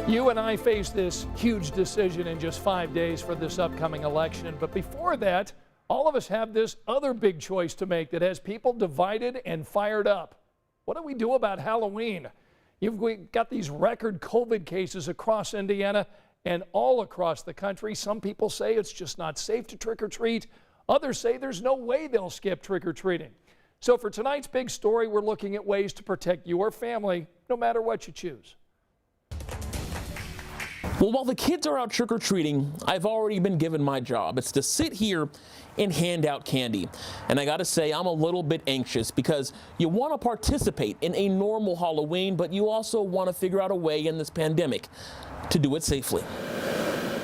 You and I face this huge decision in just 5 days for this upcoming election. But before that, all of us have this other big choice to make that has people divided and fired up. What do we do about Halloween? You've got these record COVID cases across Indiana and all across the country. Some people say it's just not safe to trick or treat. Others say there's no way they'll skip trick or treating. So for tonight's big story, we're looking at ways to protect your family, no matter what you choose. Well, while the kids are out trick-or-treating, I've already been given my job. It's to sit here and hand out candy. And I gotta say, I'm a little bit anxious because you want to participate in a normal Halloween, but you also want to figure out a way in this pandemic to do it safely.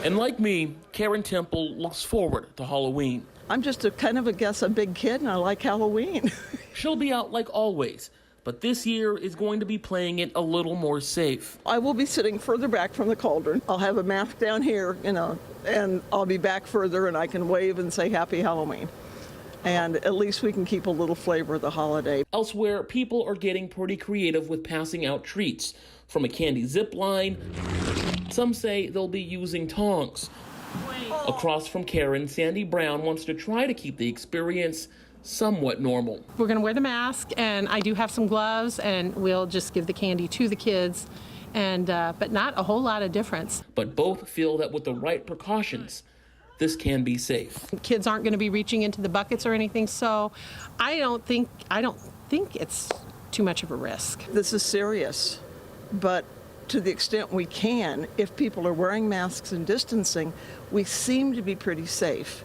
And like me, Karen Temple looks forward to Halloween. I'm just a big kid, and I like Halloween. She'll be out like always, but this year is going to be playing it a little more safe. I will be sitting further back from the cauldron. I'll have a mask down here, and I'll be back further, and I can wave and say Happy Halloween. And at least we can keep a little flavor of the holiday. Elsewhere, people are getting pretty creative with passing out treats. From a candy zip line, some say they'll be using tongs. Across from Karen, Sandy Brown wants to try to keep the experience somewhat normal. We're going to wear the mask, and I do have some gloves, and we'll just give the candy to the kids, and but not a whole lot of difference. But both feel that with the right precautions, this can be safe. Kids aren't going to be reaching into the buckets or anything, so I don't think it's too much of a risk. This is serious, but to the extent we can, if people are wearing masks and distancing, we seem to be pretty safe.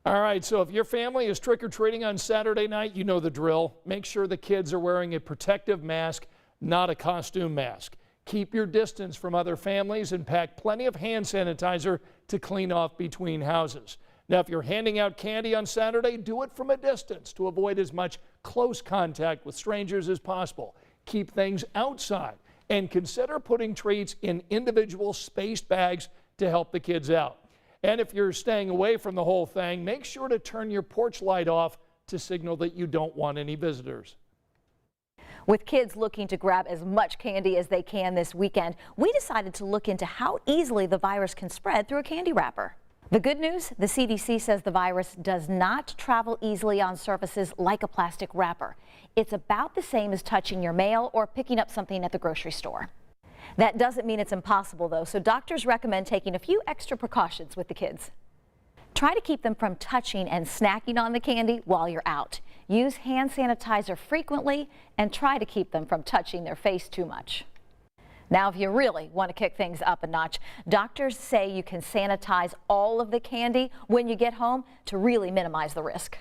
All right, so if your family is trick-or-treating on Saturday night, you know the drill. Make sure the kids are wearing a protective mask, not a costume mask. Keep your distance from other families and pack plenty of hand sanitizer to clean off between houses. Now, if you're handing out candy on Saturday, do it from a distance to avoid as much close contact with strangers as possible. Keep things outside and consider putting treats in individual spaced bags to help the kids out. And if you're staying away from the whole thing, make sure to turn your porch light off to signal that you don't want any visitors. With kids looking to grab as much candy as they can this weekend, we decided to look into how easily the virus can spread through a candy wrapper. The good news, the CDC says the virus does not travel easily on surfaces like a plastic wrapper. It's about the same as touching your mail or picking up something at the grocery store. That doesn't mean it's impossible, though, so doctors recommend taking a few extra precautions with the kids. Try to keep them from touching and snacking on the candy while you're out. Use hand sanitizer frequently and try to keep them from touching their face too much. Now, if you really want to kick things up a notch, doctors say you can sanitize all of the candy when you get home to really minimize the risk.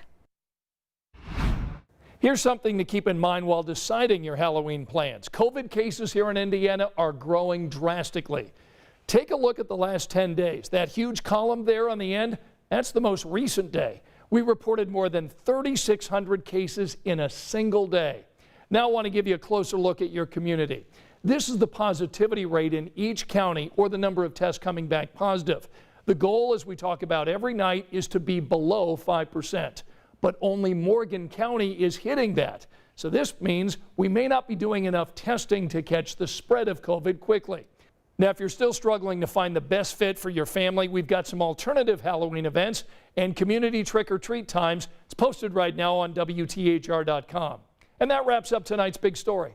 Here's something to keep in mind while deciding your Halloween plans. COVID cases here in Indiana are growing drastically. Take a look at the last 10 days. That huge column there on the end, that's the most recent day. We reported more than 3,600 cases in a single day. Now I want to give you a closer look at your community. This is the positivity rate in each county or the number of tests coming back positive. The goal, as we talk about every night, is to be below 5%. But only Morgan County is hitting that. So this means we may not be doing enough testing to catch the spread of COVID quickly. Now, if you're still struggling to find the best fit for your family, we've got some alternative Halloween events and community trick-or-treat times. It's posted right now on WTHR.com. And that wraps up tonight's big story.